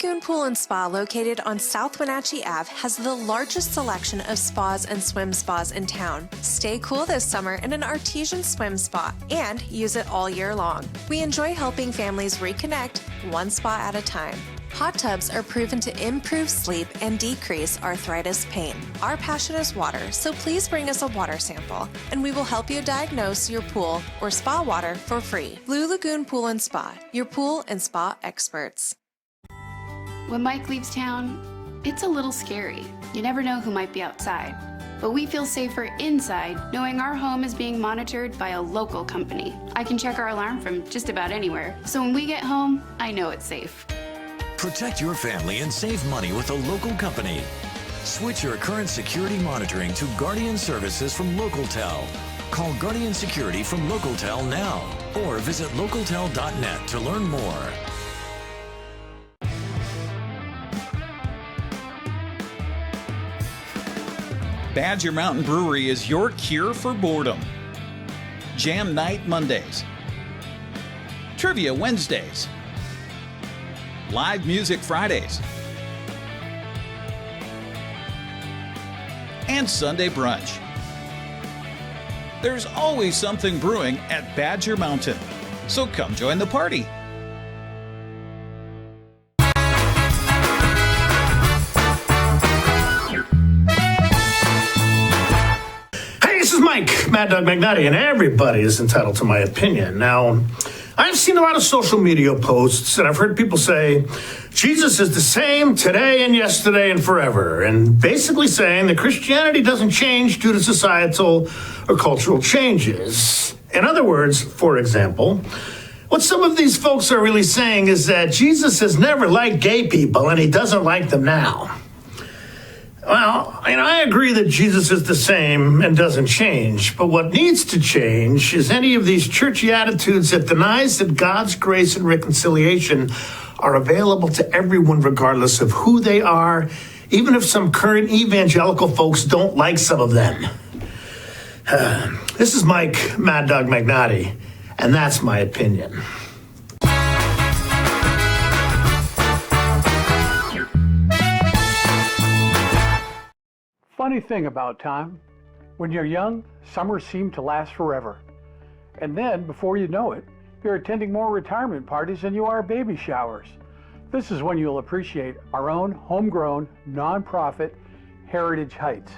Lagoon Pool and Spa, located on South Wenatchee Ave, has the largest selection of spas and swim spas in town. Stay cool this summer in an artesian swim spa and use it all year long. We enjoy helping families reconnect one spa at a time. Hot tubs are proven to improve sleep and decrease arthritis pain. Our passion is water, so please bring us a water sample, and we will help you diagnose your pool or spa water for free. Blue Lagoon Pool and Spa, your pool and spa experts. When Mike leaves town, it's a little scary. You never know who might be outside. But we feel safer inside knowing our home is being monitored by a local company. I can check our alarm from just about anywhere, so when we get home, I know it's safe. Protect your family and save money with a local company. Switch your current security monitoring to Guardian Services from LocalTel. Call Guardian Security from LocalTel now, or visit localtel.net to learn more. Badger Mountain Brewery is your cure for boredom. Jam Night Mondays. Trivia Wednesdays. Live Music Fridays. And Sunday Brunch. There's always something brewing at Badger Mountain, so come join the party. Mike, Mad Dog McNutty, and everybody is entitled to my opinion. Now, I've seen a lot of social media posts, and I've heard people say, Jesus is the same today and yesterday and forever, and basically saying that Christianity doesn't change due to societal or cultural changes. In other words, for example, what some of these folks are really saying is that Jesus has never liked gay people, and he doesn't like them now. Well, I agree that Jesus is the same and doesn't change. But what needs to change is any of these churchy attitudes that denies that God's grace and reconciliation are available to everyone regardless of who they are, even if some current evangelical folks don't like some of them. This is Mike Mad Dog Magnotti, and that's my opinion. Funny thing about time, when you're young, summers seem to last forever. And then, before you know it, you're attending more retirement parties than you are baby showers. This is when you'll appreciate our own homegrown, nonprofit, Heritage Heights,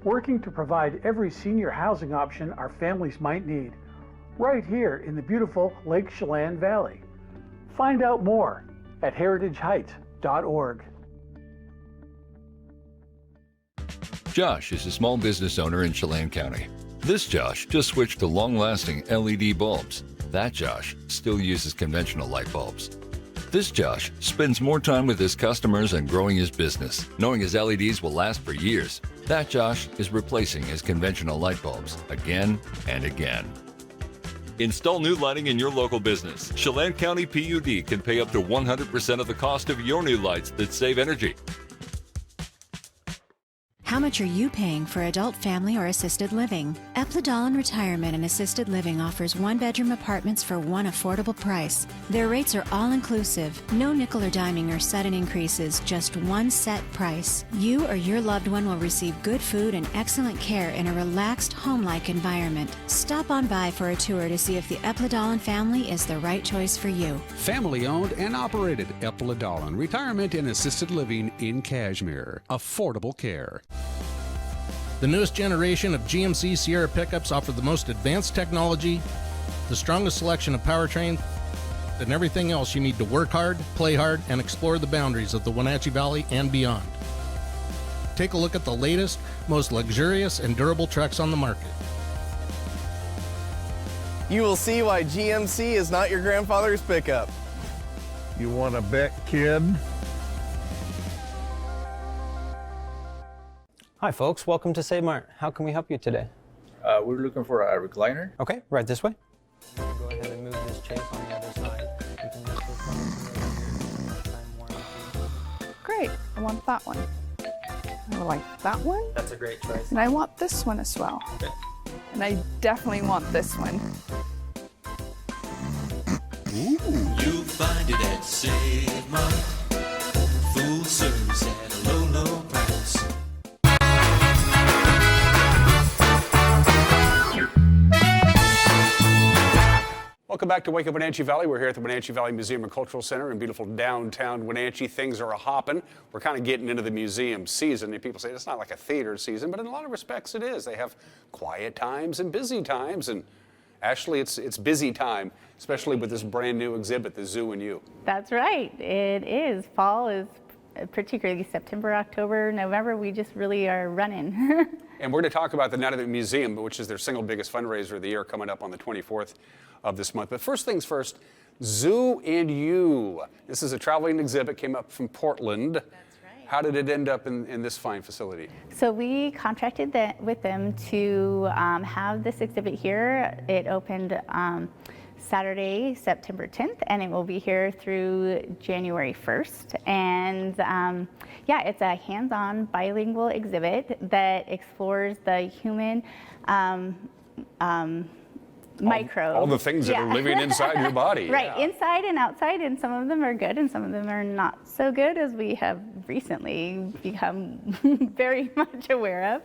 working to provide every senior housing option our families might need, right here in the beautiful Lake Chelan Valley. Find out more at heritageheights.org. Josh is a small business owner in Chelan County. This Josh just switched to long-lasting LED bulbs. That Josh still uses conventional light bulbs. This Josh spends more time with his customers and growing his business, knowing his LEDs will last for years. That Josh is replacing his conventional light bulbs again and again. Install new lighting in your local business. Chelan County PUD can pay up to 100% of the cost of your new lights that save energy. How much are you paying for adult, family, or assisted living? Epladolin Retirement and Assisted Living offers one-bedroom apartments for one affordable price. Their rates are all-inclusive. No nickel or diming or sudden increases, just one set price. You or your loved one will receive good food and excellent care in a relaxed, home-like environment. Stop on by for a tour to see if the Epladolin family is the right choice for you. Family-owned and operated Epladolin Retirement and Assisted Living in Cashmere. Affordable care. The newest generation of GMC Sierra pickups offer the most advanced technology, the strongest selection of powertrains, and everything else you need to work hard, play hard, and explore the boundaries of the Wenatchee Valley and beyond. Take a look at the latest, most luxurious and durable trucks on the market. You will see why GMC is not your grandfather's pickup. You want to bet, kid? Hi folks, welcome to Save Mart. How can we help you today? We're looking for a recliner. Okay, right this way. Go ahead and move this chase on the other side. Great, I want that one. I like that one. That's a great choice. And I want this one as well. Okay. And I definitely want this one. You'll find it at Save Mart. Full service at a low, low price. Welcome back to Wake Up Wenatchee Valley. We're here at the Wenatchee Valley Museum and Cultural Center in beautiful downtown Wenatchee. Things are a-hopping. We're kind of getting into the museum season, and people say it's not like a theater season, but in a lot of respects it is. They have quiet times and busy times, and Ashley, it's busy time, especially with this brand new exhibit, The Zoo and You. That's right. It is. Fall is particularly September, October, November. We just really are running. And we're going to talk about the Night of the Museum, which is their single biggest fundraiser of the year, coming up on the 24th of this month. But first things first, Zoo and You. This is a traveling exhibit, came up from Portland. That's right. How did it end up in this fine facility? So we contracted with them to have this exhibit here. It opened Saturday, September 10th, and it will be here through January 1st. And yeah, it's a hands-on bilingual exhibit that explores the human microbes. All the things that are living inside your body. Right, yeah. Inside and outside, and some of them are good and some of them are not so good, as we have recently become very much aware of.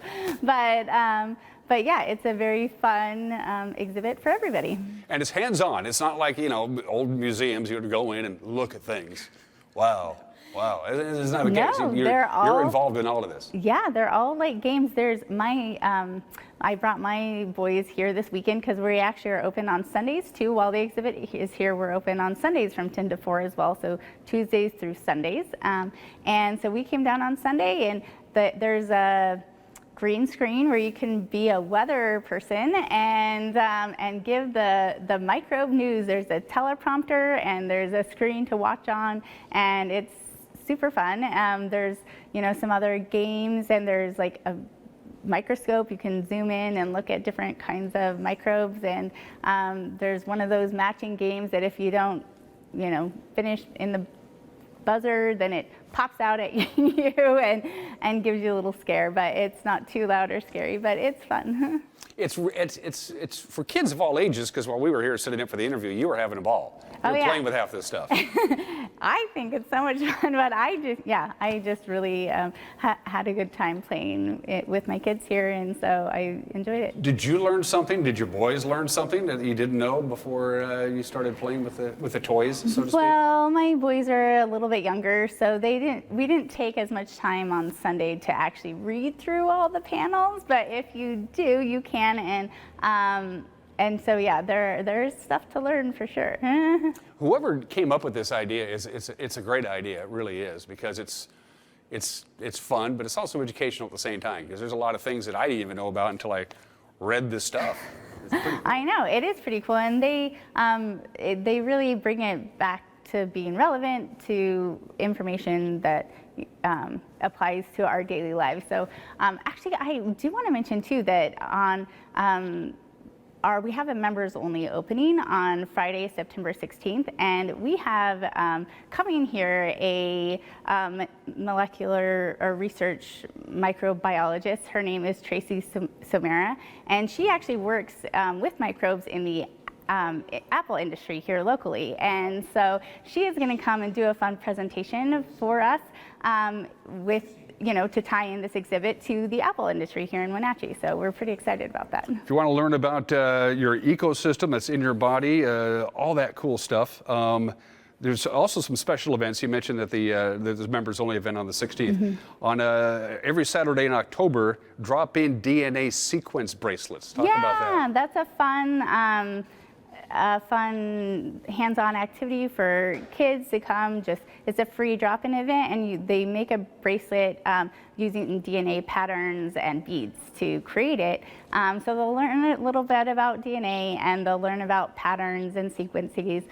But yeah, it's a very fun exhibit for everybody. And it's hands-on. It's not like, old museums, you have to go in and look at things. Wow. It's not the case. You're involved in all of this. Yeah, they're all like games. There's I brought my boys here this weekend because we actually are open on Sundays too. While the exhibit is here, we're open on Sundays from 10 to 4 as well, so Tuesdays through Sundays. And so we came down on Sunday, and there's a green screen where you can be a weather person and give the microbe news. There's a teleprompter and there's a screen to watch on, and it's super fun. There's, some other games, and there's like a microscope. You can zoom in and look at different kinds of microbes, and there's one of those matching games that if you don't, finish in the buzzer, then it pops out at you and gives you a little scare, but it's not too loud or scary, but it's fun. It's for kids of all ages, because while we were here sitting in for the interview, you were having a ball. You were playing with half this stuff. I think it's so much fun, but I just really had a good time playing it with my kids here, and so I enjoyed it. Did you learn something? Did your boys learn something that you didn't know before you started playing with the toys, so to speak? Well, my boys are a little bit younger, so we didn't take as much time on Sunday to actually read through all the panels, but if you do, you can, and so yeah, there's stuff to learn for sure. Whoever came up with this idea it's a great idea. It really is, because it's fun, but it's also educational at the same time, because there's a lot of things that I didn't even know about until I read this stuff. Cool. I know, it is pretty cool, and they really bring it back to being relevant to information that applies to our daily lives. So actually, I do want to mention too that on we have a members only opening on Friday, September 16th, and we have coming here a molecular or research microbiologist. Her name is Tracy Somera, and she actually works with microbes in the apple industry here locally, and so she is going to come and do a fun presentation for us with to tie in this exhibit to the apple industry here in Wenatchee. So we're pretty excited about that. If you want to learn about your ecosystem that's in your body, all that cool stuff, there's also some special events. You mentioned that there's a members only event on the 16th. Mm-hmm. On every Saturday in October, drop in DNA sequence bracelets. Talk about that. Yeah, that's a fun hands-on activity for kids to come. It's a free drop-in event, and they make a bracelet using DNA patterns and beads to create it. So they'll learn a little bit about DNA, and they'll learn about patterns and sequences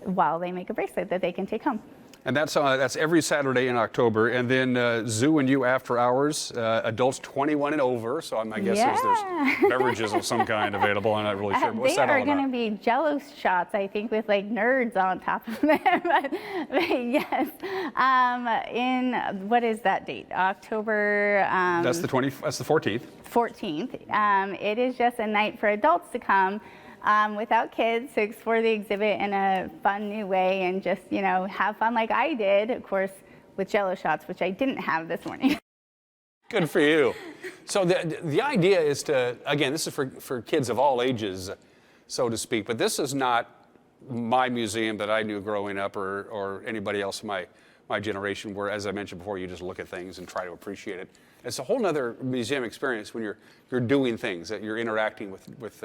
while they make a bracelet that they can take home. And that's every Saturday in October. And then Zoo and You After Hours, adults 21 and over. So my guess is there's beverages of some kind available. I'm not really sure. What's that all about? They are going to be Jello shots, I think, with like nerds on top of them. but yes, in what is that date? October. That's the 14th. 14th. It is just a night for adults to come. Without kids, to explore the exhibit in a fun new way and just, have fun like I did, of course, with Jello shots, which I didn't have this morning. Good for you. So the idea is to, again, this is for kids of all ages, so to speak, but this is not my museum that I knew growing up or anybody else in my generation, where, as I mentioned before, you just look at things and try to appreciate it. It's a whole nother museum experience when you're doing things, that you're interacting with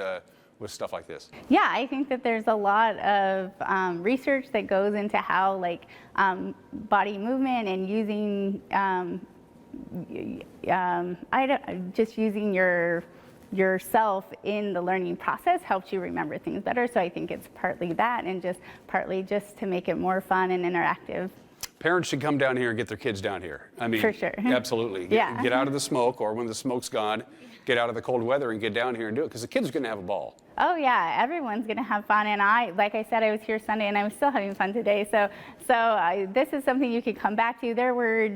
stuff like this. Yeah, I think that there's a lot of research that goes into how body movement and using just using yourself in the learning process helps you remember things better. So I think it's partly that, and just partly just to make it more fun and interactive. Parents should come down here and get their kids down here. I mean, for sure. Absolutely. Get out of the smoke, or when the smoke's gone, get out of the cold weather and get down here and do it, because the kids are going to have a ball. Oh yeah, everyone's going to have fun, and like I said, I was here Sunday and I was still having fun today. So this is something you could come back to. There were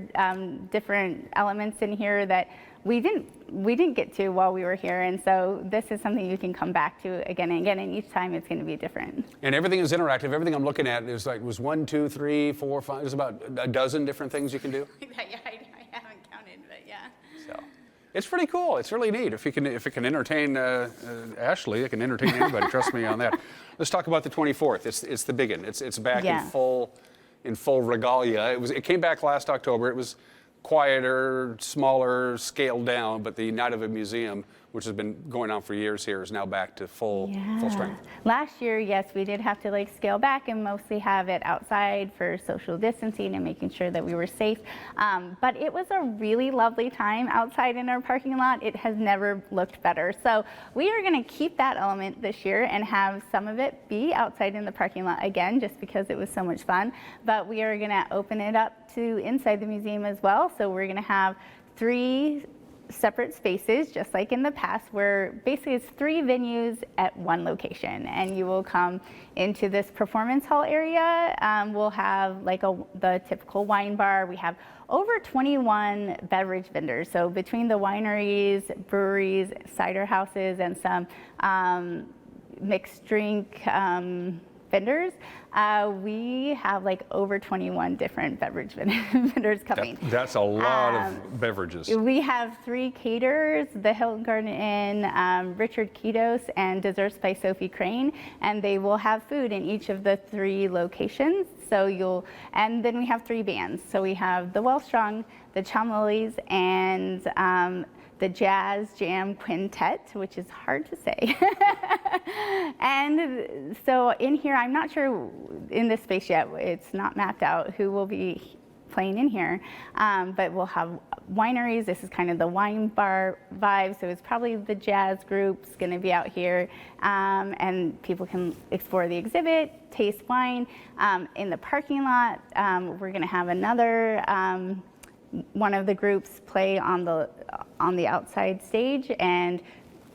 different elements in here that we didn't get to while we were here, and so this is something you can come back to again and again, and each time it's going to be different. And everything is interactive. Everything I'm looking at was 1, 2, 3, 4, 5. There's about a dozen different things you can do. Yeah, I haven't counted, but yeah. So it's pretty cool. It's really neat. If it can entertain Ashley, it can entertain anybody. Trust me on that. Let's talk about the 24th. It's the big one. It's back in full regalia. It came back last October. It was quieter, smaller, scaled down, but the Night of a Museum which has been going on for years here, is now back to full strength. Last year, yes, we did have to like scale back and mostly have it outside for social distancing and making sure that we were safe. But it was a really lovely time outside in our parking lot. It has never looked better. So we are going to keep that element this year and have some of it be outside in the parking lot again, just because it was so much fun. But we are going to open it up to inside the museum as well. So we're going to have 3 separate spaces, just like in the past, where basically it's 3 venues at one location, and you will come into this performance hall area. We'll have like the typical wine bar. We have over 21 beverage vendors, so between the wineries, breweries, cider houses, and some mixed drink vendors, we have like over 21 different beverage vendors coming. That's a lot of beverages. We have 3 caterers, the Hilton Garden Inn, Richard Kitos, and Desserts by Sophie Crane, and they will have food in each of the 3 locations. So and then we have 3 bands. So we have the Well Strong, the Chumlilies, and the Jazz Jam Quintet, which is hard to say. And so in here, I'm not sure in this space yet, it's not mapped out who will be playing in here, but we'll have wineries. This is kind of the wine bar vibe, so it's probably the jazz group's going to be out here, and people can explore the exhibit, taste wine. In the parking lot, we're going to have another one of the groups play on the outside stage, and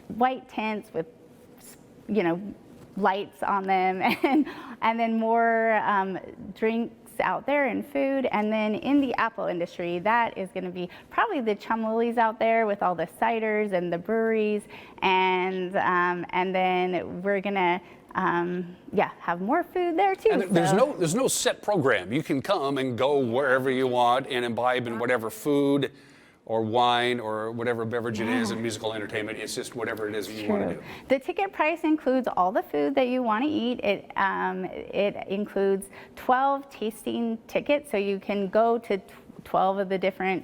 white tents with lights on them, and then more drinks out there and food. And then in the apple industry, that is going to be probably the Chumlilies out there with all the ciders and the breweries, and then we're gonna have more food there too. And there's no set program. You can come and go wherever you want and imbibe in whatever food or wine or whatever beverage it is, and musical entertainment. It's just whatever it is you want to do. The ticket price includes all the food that you want to eat. It includes 12 tasting tickets, so you can go to 12 of the different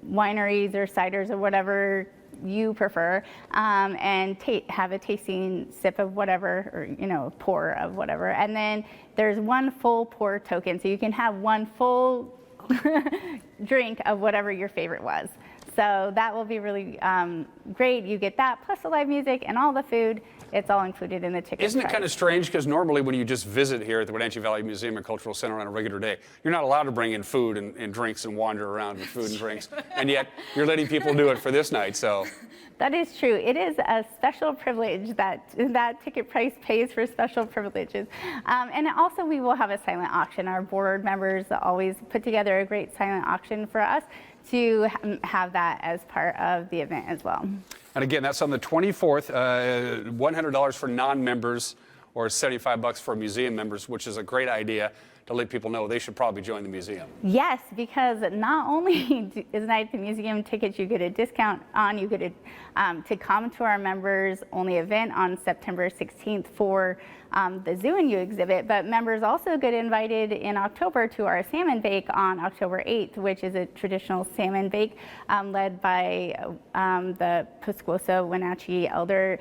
wineries or ciders or whatever you prefer, and have a tasting sip of whatever, or pour of whatever. And then there's 1 full pour token, so you can have 1 full drink of whatever your favorite was. So that will be really great. You get that plus the live music and all the food. It's all included in the ticket Isn't it price. kind of strange, because normally when you just visit here at the Wenatchee Valley Museum and Cultural Center on a regular day, you're not allowed to bring in food and drinks and wander around with food and drinks, and yet you're letting people do it for this night. So that is true. It is a special privilege that ticket price pays for special privileges. And also we will have a silent auction. Our board members always put together a great silent auction for us to have that as part of the event as well. And again, that's on the 24th, $100 for non-members or $75 for museum members, which is a great idea to let people know they should probably join the museum. Yes, because not only is Night at the Museum tickets you get a discount on, you get to come to our members only event on September 16th for the Zoo and You exhibit, but members also get invited in October to our salmon bake on October 8th, which is a traditional salmon bake led by the Pusquosa Wenatchee elder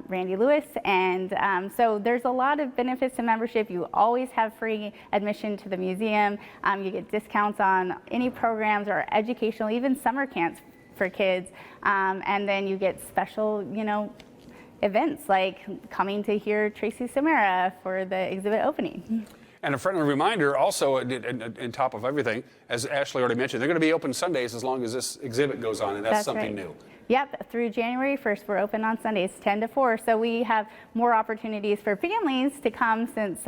Randy Lewis. And so there's a lot of benefits to membership. You always have free admission to the museum. You get discounts on any programs or educational, even summer camps for kids. And then you get special, events like coming to hear Tracy Samara for the exhibit opening. And a friendly reminder also, on top of everything, as Ashley already mentioned, they're going to be open Sundays as long as this exhibit goes on, and that's something new. Yep, through January 1st, we're open on Sundays 10 to 4. So we have more opportunities for families to come, since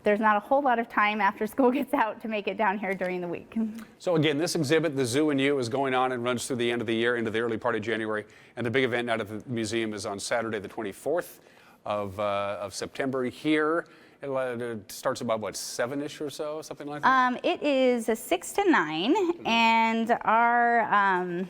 there's not a whole lot of time after school gets out to make it down here during the week. So again, this exhibit, The Zoo and You, is going on and runs through the end of the year into the early part of January. And the big event out of the museum is on Saturday, the 24th of September here. It starts about, 7-ish or so, something like that? It is 6 to 9, and our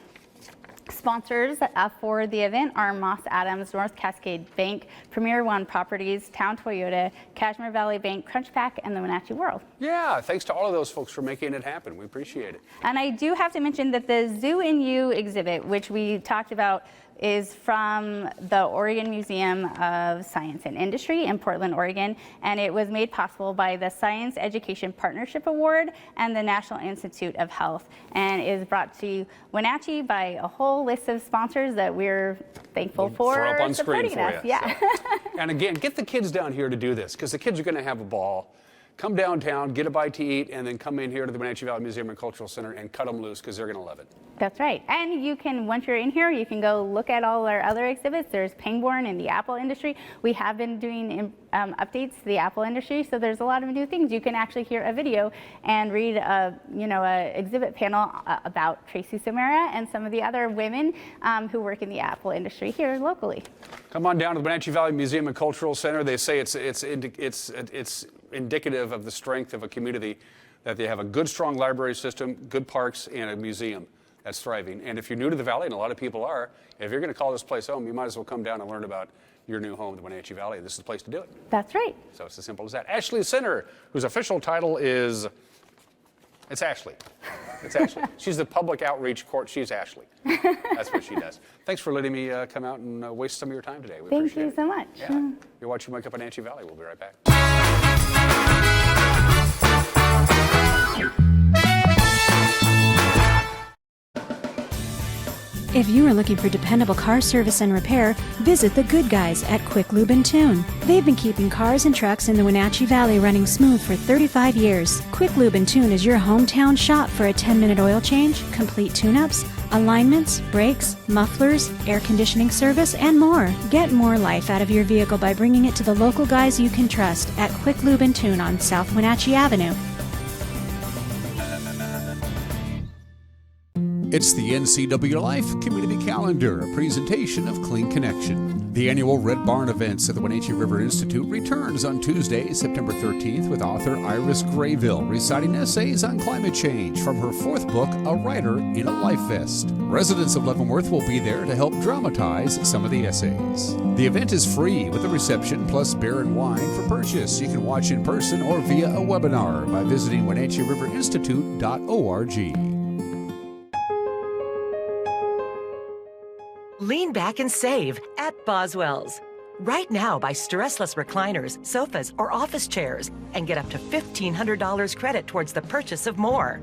Sponsors for the event are Moss Adams, North Cascade Bank, Premier One Properties, Town Toyota, Cashmere Valley Bank, Crunch Pack, and the Wenatchee World. Yeah, thanks to all of those folks for making it happen. We appreciate it. And I do have to mention that the Zoo in You exhibit, which we talked about, is from the Oregon Museum of Science and Industry in Portland, Oregon, and it was made possible by the Science Education Partnership Award and the National Institute of Health, and is brought to Wenatchee by a whole list of sponsors that we're thankful for throw up on screen supporting for us. you. Yeah. So. And again, get the kids down here to do this, because the kids are going to have a ball. Come downtown, get a bite to eat, and then come in here to the Wenatchee Valley Museum and Cultural Center and cut them loose, because they're going to love it. That's right. And you can, once you're in here, you can go look at all our other exhibits. There's Pangborn in the Apple industry. We have been doing updates to the Apple industry, so there's a lot of new things. You can actually hear a video and read a exhibit panel about Tracy Samara and some of the other women who work in the Apple industry here locally. Come on down to the Wenatchee Valley Museum and Cultural Center. They say it's indicative of the strength of a community that they have a good, strong library system, good parks, and a museum that's thriving. And if you're new to the Valley, and a lot of people are, if you're going to call this place home, you might as well come down and learn about your new home, the Wenatchee Valley. This is the place to do it. That's right. So it's as simple as that. Ashley Sinner, whose official title is, it's Ashley. It's Ashley. She's the public outreach court. She's Ashley. That's what she does. Thanks for letting me come out and waste some of your time today. We Thank appreciate you it. so much. Yeah. You're watching Wake Up Wenatchee Valley. We'll be right back. If you are looking for dependable car service and repair, visit the good guys at Quick Lube and Tune. They've been keeping cars and trucks in the Wenatchee Valley running smooth for 35 years. Quick Lube and Tune is your hometown shop for a 10-minute oil change, complete tune-ups, alignments, brakes, mufflers, air conditioning service, and more. Get more life out of your vehicle by bringing it to the local guys you can trust at Quick Lube and Tune on South Wenatchee Avenue. It's the NCW Life Community Calendar, a presentation of Clean Connection. The annual Red Barn events at the Wenatchee River Institute returns on Tuesday, September 13th, with author Iris Grayville reciting essays on climate change from her fourth book, A Writer in a Life Vest. Residents of Leavenworth will be there to help dramatize some of the essays. The event is free with a reception plus beer and wine for purchase. You can watch in person or via a webinar by visiting WenatcheeRiverInstitute.org. Lean back and save at Boswell's. Right now, buy stressless recliners, sofas, or office chairs and get up to $1,500 credit towards the purchase of more.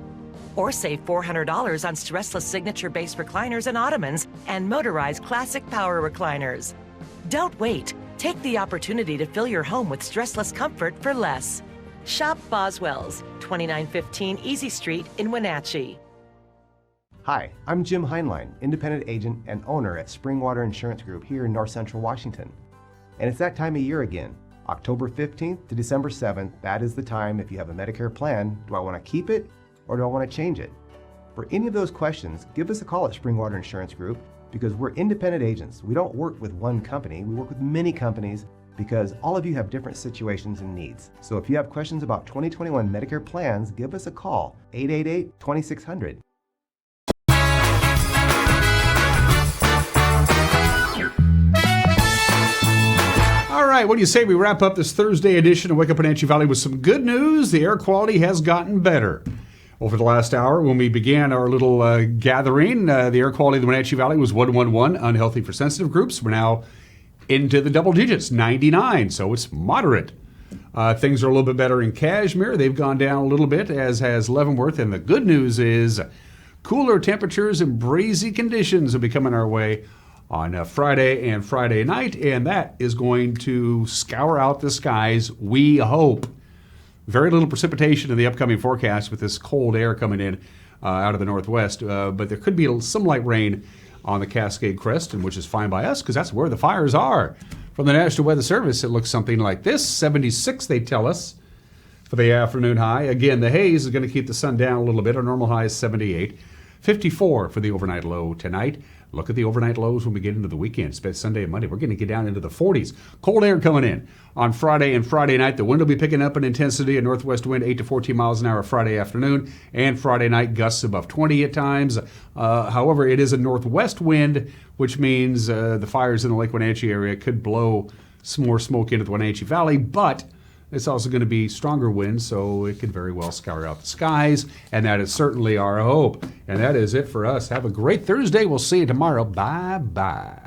Or save $400 on stressless signature-based recliners and ottomans and motorized classic power recliners. Don't wait. Take the opportunity to fill your home with stressless comfort for less. Shop Boswell's, 2915 Easy Street in Wenatchee. Hi, I'm Jim Heinlein, independent agent and owner at Springwater Insurance Group here in North Central Washington. And it's that time of year again. October 15th to December 7th, that is the time if you have a Medicare plan, do I want to keep it or do I want to change it? For any of those questions, give us a call at Springwater Insurance Group because we're independent agents. We don't work with one company, we work with many companies because all of you have different situations and needs. So if you have questions about 2021 Medicare plans, give us a call, 888-2600. All right, what do you say we wrap up this Thursday edition of Wake Up Wenatchee Valley with some good news? The air quality has gotten better. Over the last hour, when we began our little gathering, the air quality of the Wenatchee Valley was 111, unhealthy for sensitive groups. We're now into the double digits, 99, so it's moderate. Things are a little bit better in Cashmere. They've gone down a little bit, as has Leavenworth. And the good news is cooler temperatures and breezy conditions will be coming our way on Friday and Friday night, and that is going to scour out the skies, we hope. Very little precipitation in the upcoming forecast with this cold air coming in out of the northwest, but there could be some light rain on the Cascade Crest, and which is fine by us because that's where the fires are. From the National Weather Service, it looks something like this. 76, they tell us, for the afternoon high. Again, the haze is going to keep the sun down a little bit. Our normal high is 78. 54 for the overnight low tonight. Look at the overnight lows when we get into the weekend, especially Sunday and Monday. We're going to get down into the 40s. Cold air coming in on Friday and Friday night. The wind will be picking up in intensity. A northwest wind 8 to 14 miles an hour Friday afternoon, and Friday night gusts above 20 at times. However, it is a northwest wind, which means the fires in the Lake Wenatchee area could blow some more smoke into the Wenatchee Valley, but it's also going to be stronger winds, so it could very well scour out the skies, and that is certainly our hope. And that is it for us. Have a great Thursday. We'll see you tomorrow. Bye-bye.